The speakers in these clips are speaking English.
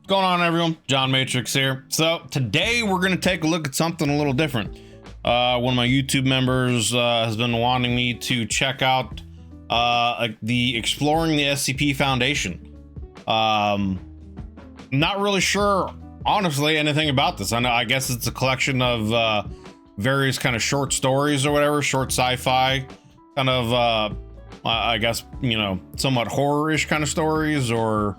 Going on, everyone? John Matrix here. So today we're going to take a look at something a little different. One of my YouTube members has been wanting me to check out the Exploring the SCP Foundation. Not really sure, honestly, anything about this. I guess it's a collection of various kind of short stories or whatever, short sci-fi kind of, I guess, you know, somewhat horror-ish kind of stories or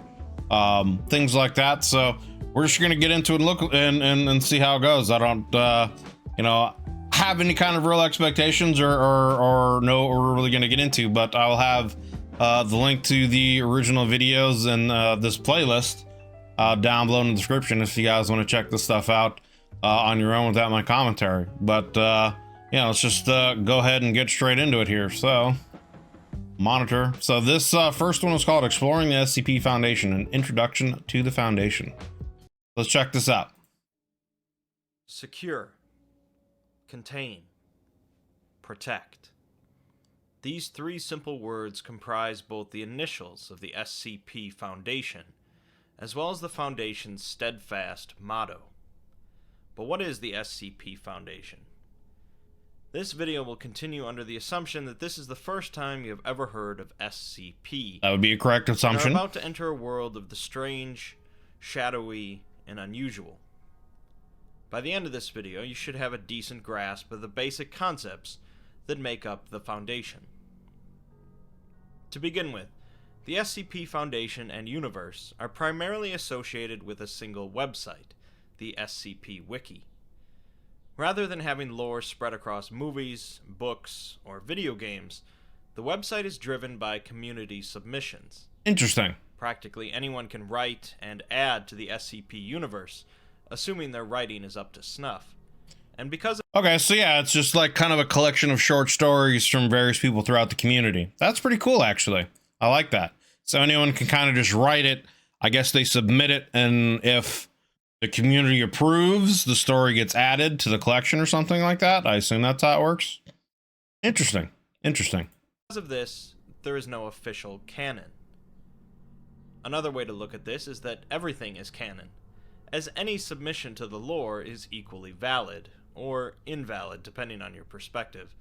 things like that. So we're just gonna get into it and look and see how it goes. I don't you know, have any kind of real expectations or know what we're really gonna get into, but I'll have the link to the original videos and this playlist down below in the description if you guys want to check this stuff out on your own without my commentary. But yeah, let's just go ahead and get straight into it here. So monitor. So this first one is called Exploring the SCP Foundation, an introduction to the Foundation. Let's check this out. Secure, contain, protect. These three simple words comprise both the initials of the SCP Foundation, as well as the Foundation's steadfast motto. But what is the SCP Foundation? This video will continue under the assumption that this is the first time you have ever heard of SCP. That would be a correct assumption. You're about to enter a world of the strange, shadowy, and unusual. By the end of this video, you should have a decent grasp of the basic concepts that make up the Foundation. To begin with, the SCP Foundation and universe are primarily associated with a single website, the SCP Wiki. Rather than having lore spread across movies, books, or video games, the website is driven by community submissions. Interesting. Practically anyone can write and add to the SCP universe, assuming their writing is up to snuff. And because of Okay, so yeah, it's just like kind of a collection of short stories from various people throughout the community. That's pretty cool, actually. I like that. So anyone can kind of just write it. I guess they submit it, and if the community approves, the story gets added to the collection or something like that. I assume that's how it works. Interesting. Interesting. Because of this, there is no official canon. Another way to look at this is that everything is canon, as any submission to the lore is equally valid, or invalid depending on your perspective.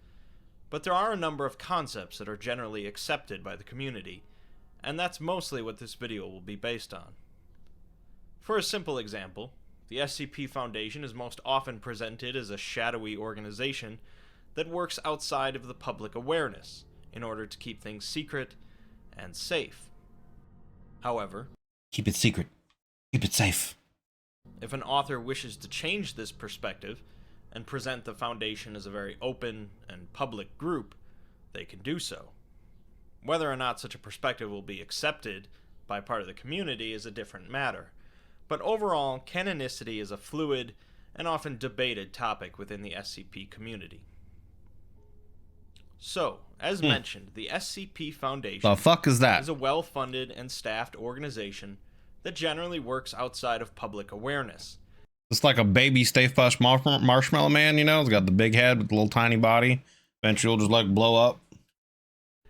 But there are a number of concepts that are generally accepted by the community, and that's mostly what this video will be based on. For a simple example, the SCP Foundation is most often presented as a shadowy organization that works outside of the public awareness in order to keep things secret and safe. However, Keep it secret. Keep it safe. if an author wishes to change this perspective and present the Foundation as a very open and public group, they can do so. Whether or not such a perspective will be accepted by part of the community is a different matter. But overall, canonicity is a fluid and often debated topic within the SCP community. So, as mentioned, the SCP Foundation The fuck is that? is a well-funded and staffed organization that generally works outside of public awareness. It's like a baby Stay Puft Marshmallow Man, you know? It's got the big head with the little tiny body. Eventually it'll just like blow up.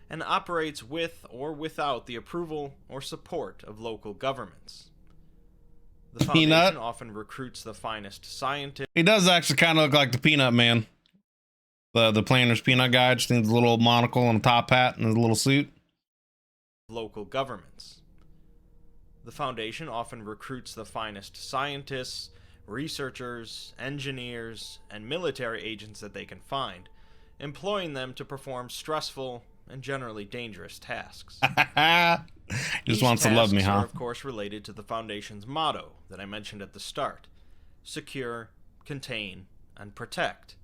And operates with or without the approval or support of local governments. The Foundation Peanut. often recruits the finest scientists, He does actually kind of look like the Peanut Man. The Planner's Peanut guy, just needs a little monocle and a top hat and a little suit. local governments. The Foundation often recruits the finest scientists, researchers, engineers, and military agents that they can find, employing them to perform stressful and generally dangerous tasks. Just wants to love me, These huh? are, of course, related to the Foundation's motto that I mentioned at the start: secure, contain, and protect.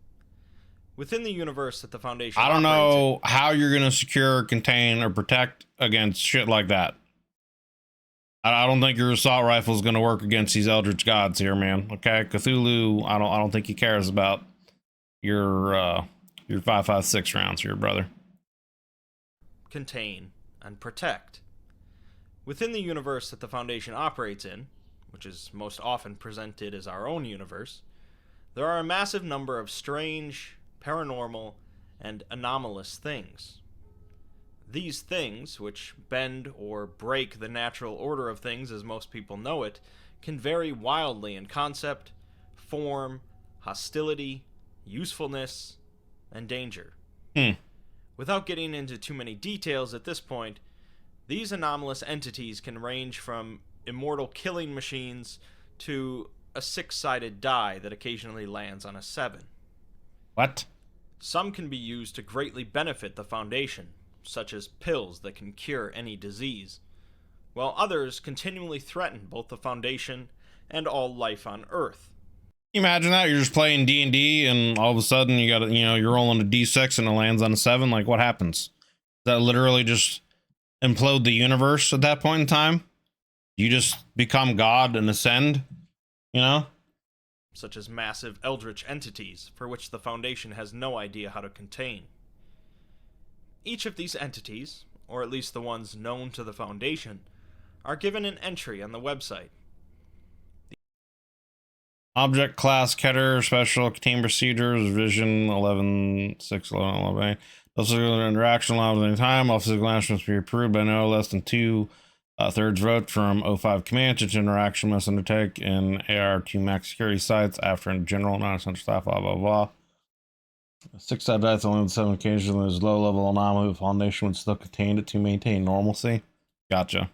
Within the universe that the Foundation I don't operates know how you're going to secure, contain, or protect against shit like that. I don't think your assault rifle is going to work against these eldritch gods here, man. Okay, Cthulhu, I don't think he cares about your 5.56 rounds here, brother. contain, and protect. Within the universe that the Foundation operates in, which is most often presented as our own universe, there are a massive number of strange, paranormal, and anomalous things. These things, which bend or break the natural order of things as most people know it, can vary wildly in concept, form, hostility, usefulness, and danger. Without getting into too many details at this point, these anomalous entities can range from immortal killing machines to a six-sided die that occasionally lands on a 7. What? Some can be used to greatly benefit the Foundation, such as pills that can cure any disease, while others continually threaten both the Foundation and all life on Earth. You imagine that you're just playing D&D and all of a sudden you got you're rolling a D6 and it lands on a 7. Like, what happens? Does that literally just implode the universe at that point in time? You just become God and ascend, Such as massive eldritch entities for which the Foundation has no idea how to contain. Each of these entities, or at least the ones known to the Foundation, are given an entry on the website. Object class Keter special containment procedures vision 11.6.11.11. Physical interaction allowed at any time. All physical actions must be approved by no less than 2/3 vote from O5 command. Each interaction must undertake in AR2 max security sites after in general non-essential staff. Blah blah blah. 6-side dice only with 7 occasions. There's low level anomaly. The Foundation would still contain it to maintain normalcy. Gotcha.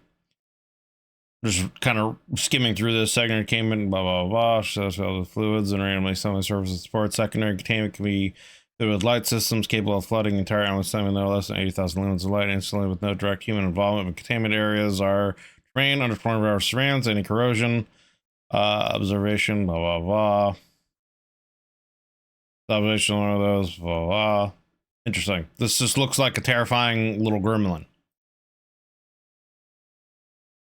Just kind of skimming through this. Secondary containment, blah blah blah. Shows the fluids and randomly summoning services support. Secondary containment can be fitted with light systems capable of flooding the entire island, sending no less than 80,000 lumens of light instantly with no direct human involvement. But containment areas are terrain under 24-hour surveillance, any corrosion, observation, blah blah blah. Observation one of those, blah blah. Interesting. This just looks like a terrifying little gremlin.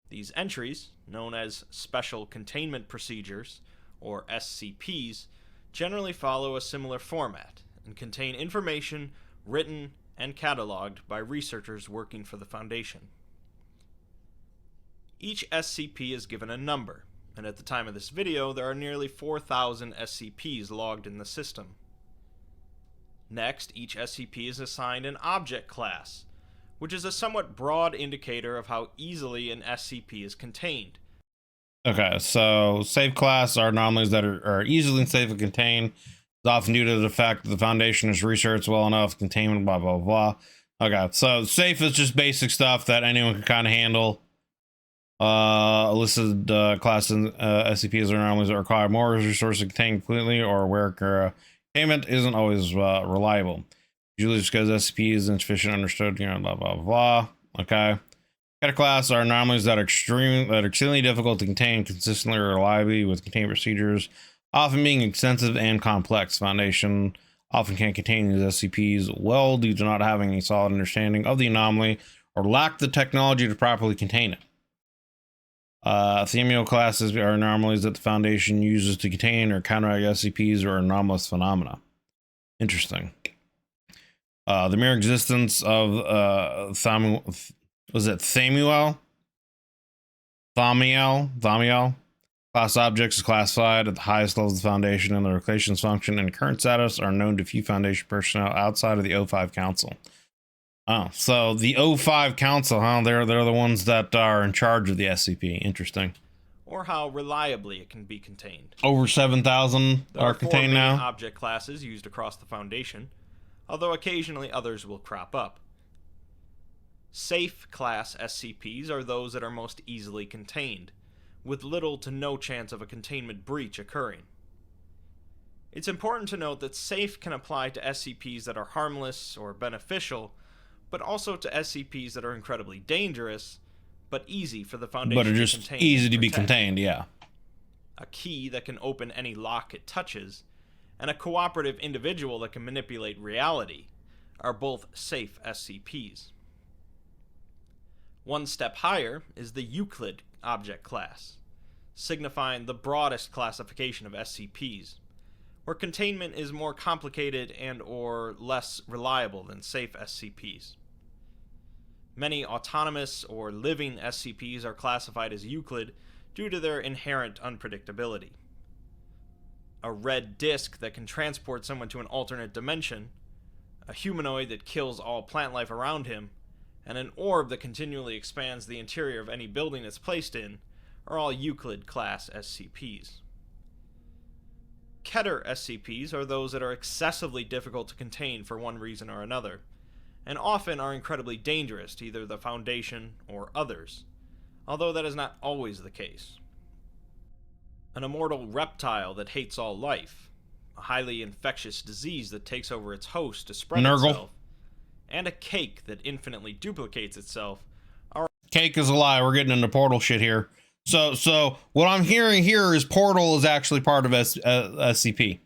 These entries, known as Special Containment Procedures, or SCPs, generally follow a similar format and contain information written and cataloged by researchers working for the Foundation. Each SCP is given a number, and at the time of this video there are nearly 4,000 SCPs logged in the system. Next, each SCP is assigned an object class, which is a somewhat broad indicator of how easily an SCP is contained. Okay, so safe class are anomalies that are easily and safely contained. It's often due to the fact that the Foundation has researched well enough, containment, blah, blah, blah. Okay, so safe is just basic stuff that anyone can kind of handle. Listed classes SCPs or anomalies that require more resources to contain completely or where containment isn't always reliable. Usually just because SCP is insufficient understood, blah, blah, blah. Okay. Keter class are anomalies that are extremely difficult to contain consistently or reliably with containment procedures, often being extensive and complex. Foundation often can't contain these SCPs well due to not having any solid understanding of the anomaly or lack the technology to properly contain it. Themio classes are anomalies that the Foundation uses to contain or counteract SCPs or anomalous phenomena. Interesting. The mere existence of Thamiel class objects is classified at the highest levels of the Foundation, and their locations, function, and current status are known to few Foundation personnel outside of the O5 Council. Oh, so the O5 Council, huh? They're the ones that are in charge of the SCP. Interesting. Or how reliably it can be contained. Over 7,000 are contained now. Object classes used across the Foundation, although occasionally others will crop up. Safe class SCPs are those that are most easily contained, with little to no chance of a containment breach occurring. It's important to note that safe can apply to SCPs that are harmless or beneficial, but also to SCPs that are incredibly dangerous, but easy for the Foundation to contain. But are just easy to be contained, yeah. A key that can open any lock it touches, and a cooperative individual that can manipulate reality are both safe SCPs. One step higher is the Euclid object class, signifying the broadest classification of SCPs, where containment is more complicated and or less reliable than safe SCPs. Many autonomous or living SCPs are classified as Euclid due to their inherent unpredictability. A red disk that can transport someone to an alternate dimension, a humanoid that kills all plant life around him, and an orb that continually expands the interior of any building it's placed in are all Euclid-class SCPs. Keter SCPs are those that are excessively difficult to contain for one reason or another, and often are incredibly dangerous to either the Foundation or others, although that is not always the case. An immortal reptile that hates all life, a highly infectious disease that takes over its host to spread itself, and a cake that infinitely duplicates itself are... Cake is a lie. We're getting into Portal shit here. So what I'm hearing here is Portal is actually part of SCP.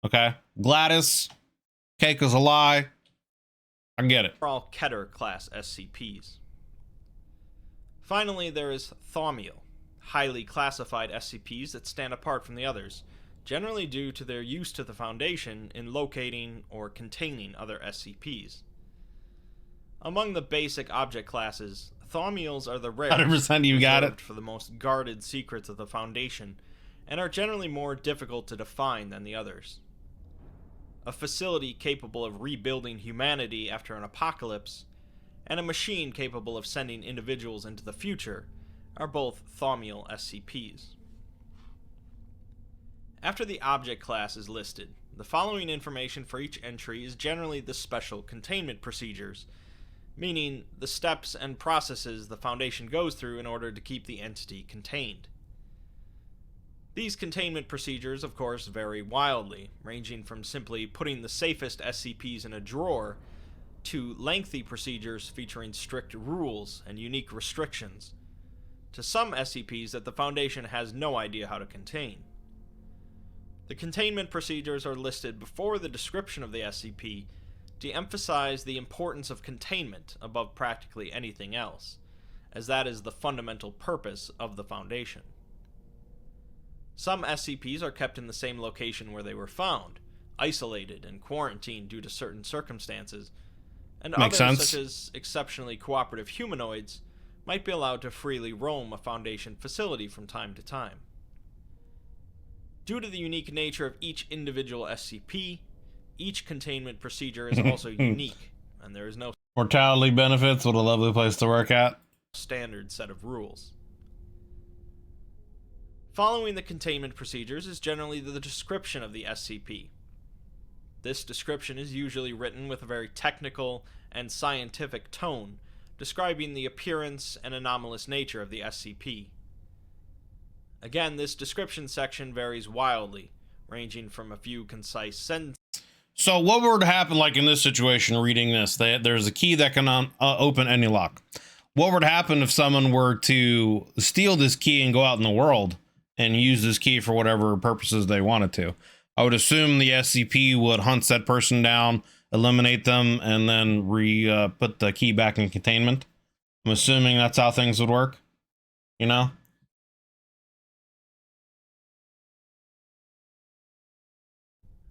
Okay? Gladys, Cake is a lie. I get it. Are all Keter-class SCPs. Finally, there is Thaumiel, highly classified SCPs that stand apart from the others, generally due to their use to the Foundation in locating or containing other SCPs. Among the basic object classes, Thaumiels are the rarest, 100% you got it, for the most guarded secrets of the Foundation, and are generally more difficult to define than the others. A facility capable of rebuilding humanity after an apocalypse, and a machine capable of sending individuals into the future are both Thaumiel SCPs. After the object class is listed, the following information for each entry is generally the special containment procedures, meaning the steps and processes the Foundation goes through in order to keep the entity contained. These containment procedures, of course, vary wildly, ranging from simply putting the safest SCPs in a drawer to lengthy procedures featuring strict rules and unique restrictions, to some SCPs that the Foundation has no idea how to contain. The containment procedures are listed before the description of the SCP to emphasize the importance of containment above practically anything else, as that is the fundamental purpose of the Foundation. Some SCPs are kept in the same location where they were found, isolated and quarantined due to certain circumstances, and Makes others, sense. such as exceptionally cooperative humanoids, might be allowed to freely roam a Foundation facility from time to time. Due to the unique nature of each individual SCP, each containment procedure is also unique, and there is no mortality benefits. What a lovely place to work at. Standard set of rules. Following the containment procedures is generally the description of the SCP. This description is usually written with a very technical and scientific tone, describing the appearance and anomalous nature of the SCP. Again, this description section varies wildly, ranging from a few concise sentences. So what were to happen, like in this situation, reading this, there's a key that can open any lock. What would happen if someone were to steal this key and go out in the world and use this key for whatever purposes they wanted to? I would assume the SCP would hunt that person down, eliminate them, and then put the key back in containment. I'm assuming that's how things would work, you know?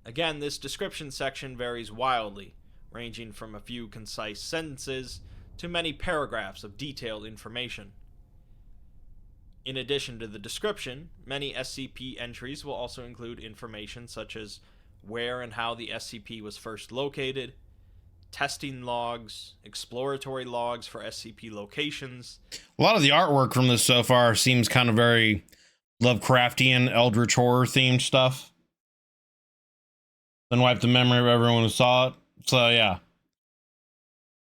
Again, this description section varies wildly, ranging from a few concise sentences to many paragraphs of detailed information. In addition to the description, many SCP entries will also include information such as where and how the SCP was first located, testing logs, exploratory logs for SCP locations. A lot of the artwork from this so far seems kind of very Lovecraftian, Eldritch Horror themed stuff. Then wipe the memory of everyone who saw it. So yeah.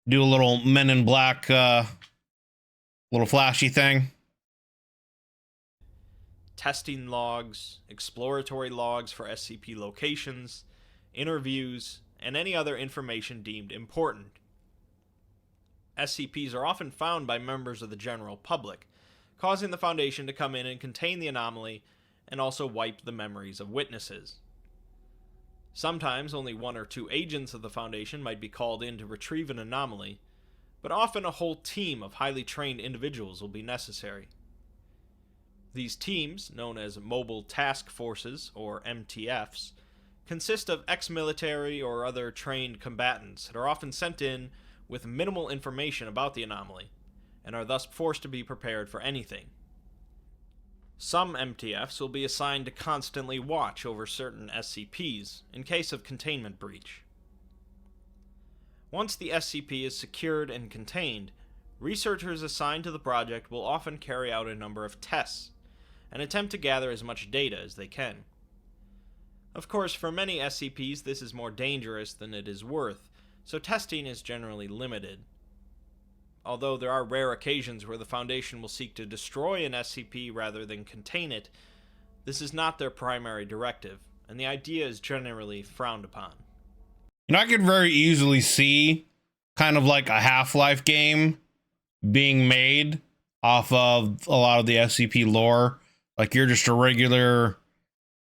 Do a little Men in Black, little flashy thing. Testing logs, exploratory logs for SCP locations, interviews, and any other information deemed important. SCPs are often found by members of the general public, causing the Foundation to come in and contain the anomaly and also wipe the memories of witnesses. Sometimes only one or two agents of the Foundation might be called in to retrieve an anomaly, but often a whole team of highly trained individuals will be necessary. These teams, known as Mobile Task Forces, or MTFs, consist of ex-military or other trained combatants that are often sent in with minimal information about the anomaly, and are thus forced to be prepared for anything. Some MTFs will be assigned to constantly watch over certain SCPs in case of containment breach. Once the SCP is secured and contained, researchers assigned to the project will often carry out a number of tests and attempt to gather as much data as they can. Of course, for many SCPs this is more dangerous than it is worth, so testing is generally limited. Although there are rare occasions where the Foundation will seek to destroy an SCP rather than contain it, this is not their primary directive, and the idea is generally frowned upon. You know, I could very easily see kind of like a Half-Life game being made off of a lot of the SCP lore. Like you're just a regular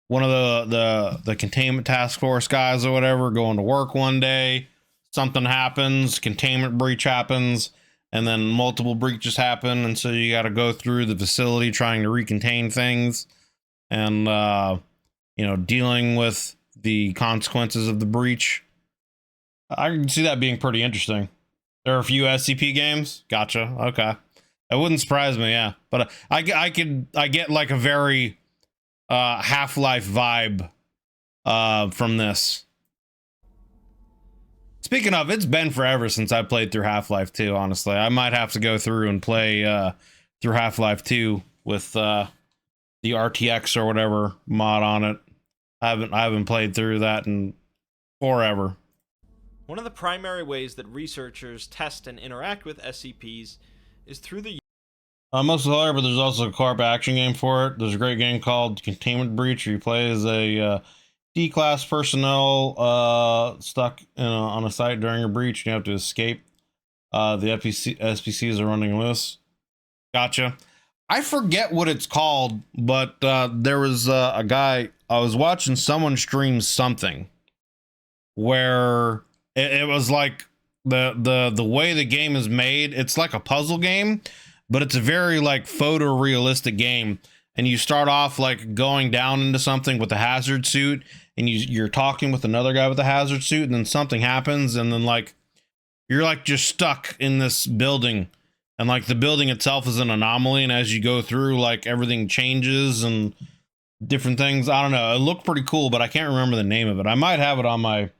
one of the containment task force guys or whatever going to work one day, something happens, containment breach happens, and then multiple breaches happen, and so you got to go through the facility trying to recontain things and you know, dealing with the consequences of the breach. I can see that being pretty interesting. There are a few SCP games. Gotcha. Okay. That wouldn't surprise me. Yeah. But I get like a very Half-Life vibe from this. Speaking of, it's been forever since I played through Half-Life 2, honestly. I might have to go through and play through Half-Life 2 with the RTX or whatever mod on it. I haven't played through that in forever. One of the primary ways that researchers test and interact with SCPs is through the Most hilarious, but there's also a co-op action game for it. There's a great game called Containment Breach where you play as a D-class personnel stuck on a site during a breach and you have to escape. The SPCs are running loose. Gotcha. I forget what it's called, but there was a guy, I was watching someone stream something where it was like the way the game is made, it's like a puzzle game, but it's a very like photorealistic game. And you start off like going down into something with a hazard suit, and you're talking with another guy with a hazard suit, and then something happens, and then like you're like just stuck in this building, and like the building itself is an anomaly, and as you go through, like everything changes and different things. I don't know. It looked pretty cool, but I can't remember the name of it. I might have it on my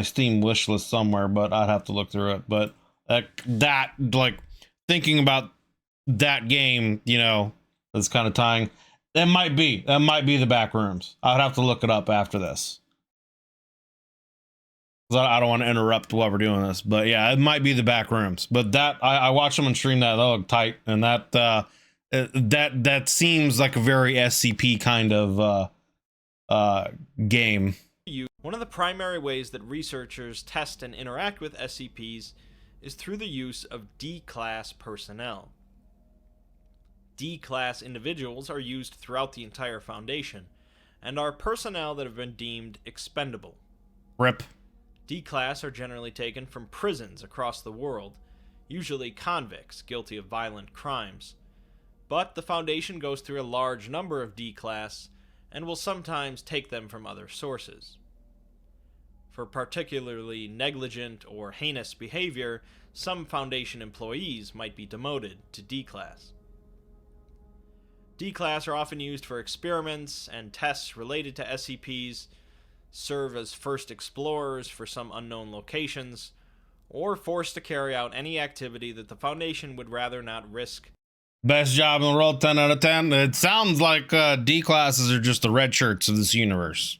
Steam wish list somewhere, but I'd have to look through it. But that like thinking about that game, you know, is kind of tying. That might be the back rooms. I'd have to look it up after this. I don't want to interrupt while we're doing this, but yeah, it might be the back rooms. But that I watched someone stream that. That looked tight, and that seems like a very SCP kind of game. One of the primary ways that researchers test and interact with SCPs is through the use of D-class personnel. D-class individuals are used throughout the entire Foundation, and are personnel that have been deemed expendable. RIP. D-class are generally taken from prisons across the world, usually convicts guilty of violent crimes. But the Foundation goes through a large number of D-class, and will sometimes take them from other sources. For particularly negligent or heinous behavior, some Foundation employees might be demoted to D-class. D-class are often used for experiments and tests related to SCPs, serve as first explorers for some unknown locations, or forced to carry out any activity that the Foundation would rather not risk. Best job in the world, 10 out of 10. It sounds like D-classes are just the red shirts of this universe.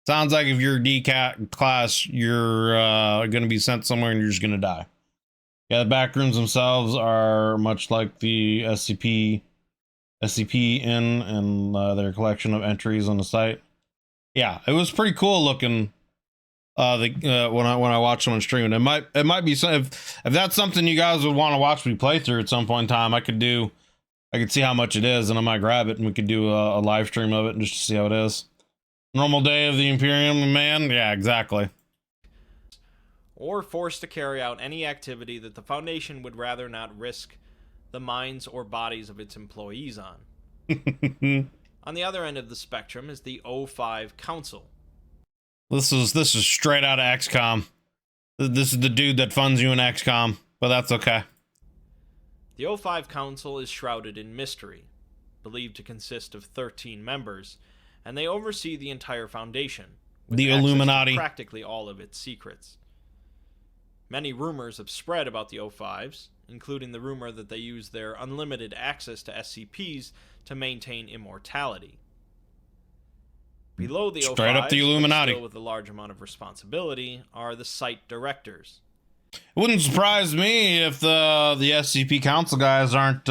Sounds like if you're D-class, you're going to be sent somewhere and you're just going to die. Yeah, the backrooms themselves are much like the SCP in and their collection of entries on the site. Yeah, it was pretty cool looking. When I watched someone stream it, it might be some, if that's something you guys would want to watch me play through at some point in time. I could see how much it is, and I might grab it and we could do a live stream of it and just to see how it is. Normal day of the Imperium, man. Yeah, exactly. Or forced to carry out any activity that the Foundation would rather not risk the minds or bodies of its employees on. On the other end of the spectrum is the O5 Council. This is straight out of XCOM. This is the dude that funds you in XCOM, but that's okay. The O5 Council is shrouded in mystery, believed to consist of 13 members, and they oversee the entire Foundation, with the access Illuminati, to practically all of its secrets. Many rumors have spread about the O5s, including the rumor that they use their unlimited access to SCPs to maintain immortality. Below the Straight O5s, up the but Illuminati. still with a large amount of responsibility, are the site directors. It wouldn't surprise me if the SCP Council guys aren't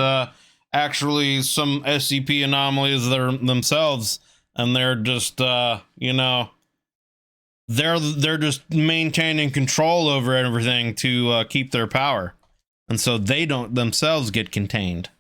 actually some SCP anomalies themselves, and they're just you know, they're just maintaining control over everything to keep their power, and so they don't themselves get contained.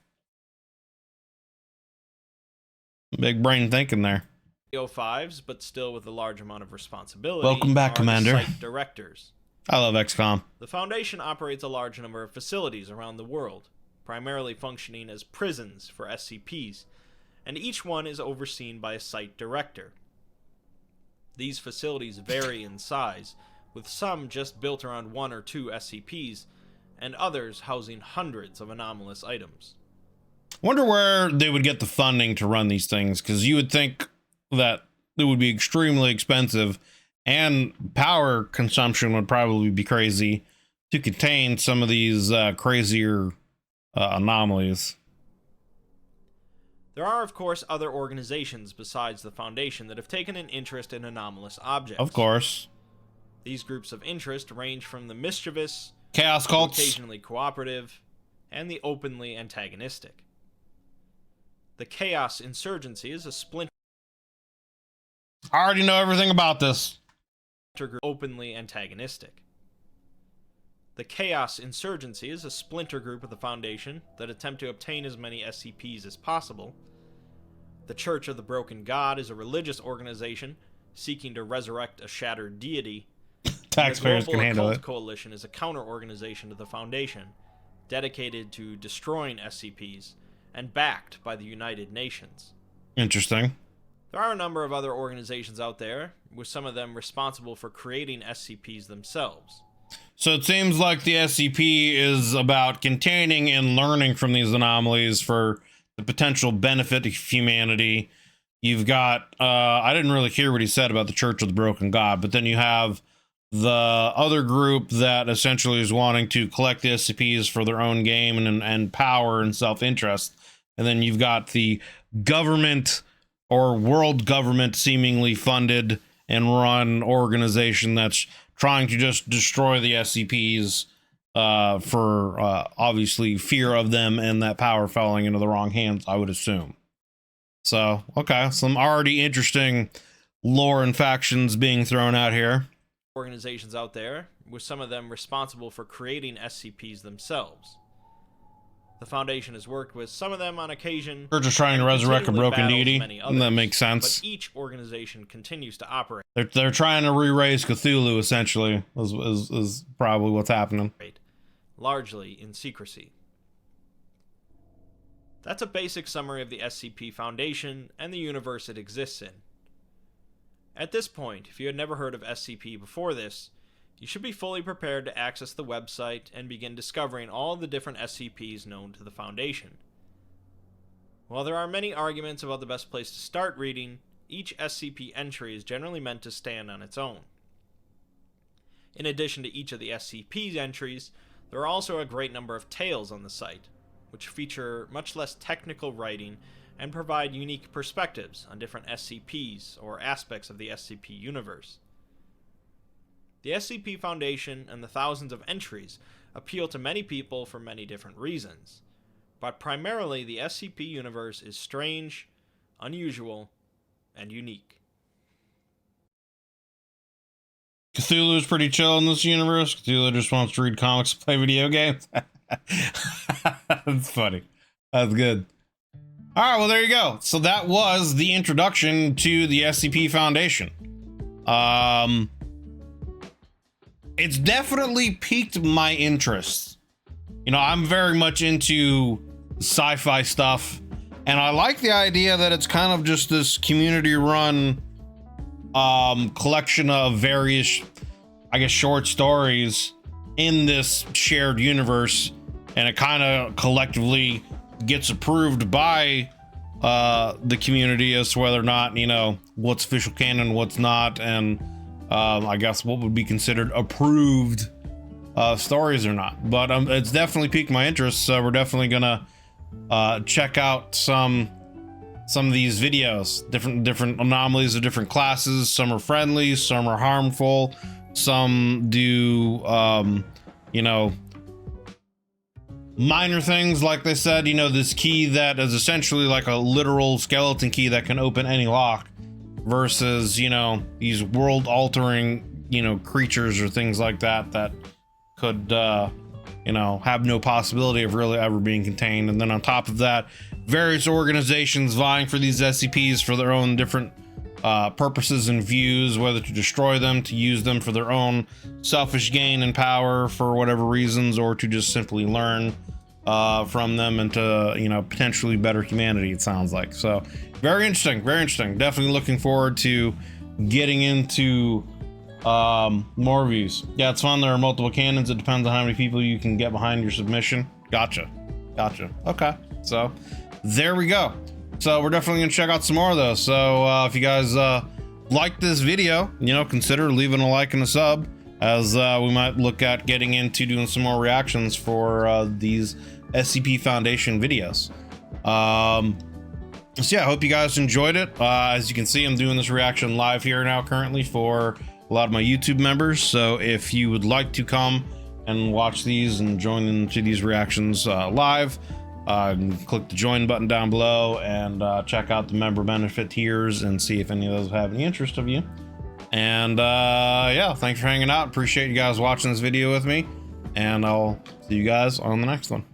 Big brain thinking there. O5s, but still with a large amount of responsibility. Welcome back, are Commander. The site directors. I love XCOM. The Foundation operates a large number of facilities around the world, primarily functioning as prisons for SCPs, and each one is overseen by a site director. These facilities vary in size, with some just built around 1 or 2 SCPs, and others housing hundreds of anomalous items. Wonder where they would get the funding to run these things, because you would think that it would be extremely expensive, and power consumption would probably be crazy to contain some of these crazier anomalies. There are, of course, other organizations besides the Foundation that have taken an interest in anomalous objects. Of course. These groups of interest range from the mischievous, Chaos cults. occasionally cooperative, and the openly antagonistic. The Chaos Insurgency is a splinter I already know everything about this. group openly antagonistic. The Chaos Insurgency is a splinter group of the Foundation that attempt to obtain as many SCPs as possible. The Church of the Broken God is a religious organization seeking to resurrect a shattered deity. Taxpayers the can Global handle Occult it. Coalition is a counter-organization to the Foundation, dedicated to destroying SCPs and backed by the United Nations. Interesting. There are a number of other organizations out there, with some of them responsible for creating SCPs themselves. So it seems like the SCP is about containing and learning from these anomalies for the potential benefit of humanity. You've got, I didn't really hear what he said about the Church of the Broken God, but then you have the other group that essentially is wanting to collect the SCPs for their own game and power and self-interest. And then you've got the government or world government seemingly funded and run organization that's trying to just destroy the SCPs for obviously fear of them and that power falling into the wrong hands, I would assume. So, okay, some already interesting lore and factions being thrown out here. Organizations out there, with some of them responsible for creating SCPs themselves. The Foundation has worked with some of them on occasion. They're just trying to resurrect a broken deity. Others, that makes sense. But each organization continues to operate. They're trying to re-raise Cthulhu, essentially, is probably what's happening. Largely in secrecy. That's a basic summary of the SCP Foundation and the universe it exists in. At this point, if you had never heard of SCP before this, you should be fully prepared to access the website and begin discovering all the different SCPs known to the Foundation. While there are many arguments about the best place to start reading, each SCP entry is generally meant to stand on its own. In addition to each of the SCP's entries, there are also a great number of tales on the site, which feature much less technical writing and provide unique perspectives on different SCPs or aspects of the SCP universe. The SCP Foundation and the thousands of entries appeal to many people for many different reasons, but primarily the SCP universe is strange, unusual, and unique. Cthulhu is pretty chill in this universe. Cthulhu just wants to read comics and play video games. That's funny. That's good. All right, well, there you go. So that was the introduction to the SCP Foundation. It's definitely piqued my interest. You know, I'm very much into sci-fi stuff, and I like the idea that it's kind of just this community-run collection of various, I guess, short stories in this shared universe, and it kind of collectively gets approved by the community as to whether or not, you know, what's official canon, what's not, and I guess what would be considered approved stories or not. But it's definitely piqued my interest, so we're definitely gonna check out some of these videos. Different anomalies of different classes. Some are friendly, some are harmful, some do you know, minor things, like they said, you know, this key that is essentially like a literal skeleton key that can open any lock, versus, you know, these world altering, you know, creatures or things like that that could you know, have no possibility of really ever being contained. And then on top of that, various organizations vying for these SCPs for their own different purposes and views, whether to destroy them, to use them for their own selfish gain and power for whatever reasons, or to just simply learn from them and to, you know, potentially better humanity, it sounds like. So very interesting, very interesting. Definitely looking forward to getting into more reviews. Yeah, it's fun. There are multiple cannons. It depends on how many people you can get behind your submission. Gotcha. Okay, so there we go. So we're definitely gonna check out some more of those. So if you guys like this video, you know, consider leaving a like and a sub, as we might look at getting into doing some more reactions for these SCP Foundation videos. So yeah, I hope you guys enjoyed it. As you can see, I'm doing this reaction live here now currently for a lot of my YouTube members. So if you would like to come and watch these and join into these reactions live, click the join button down below and check out the member benefit tiers and see if any of those have any interest of you. And yeah, thanks for hanging out. Appreciate you guys watching this video with me, and I'll see you guys on the next one.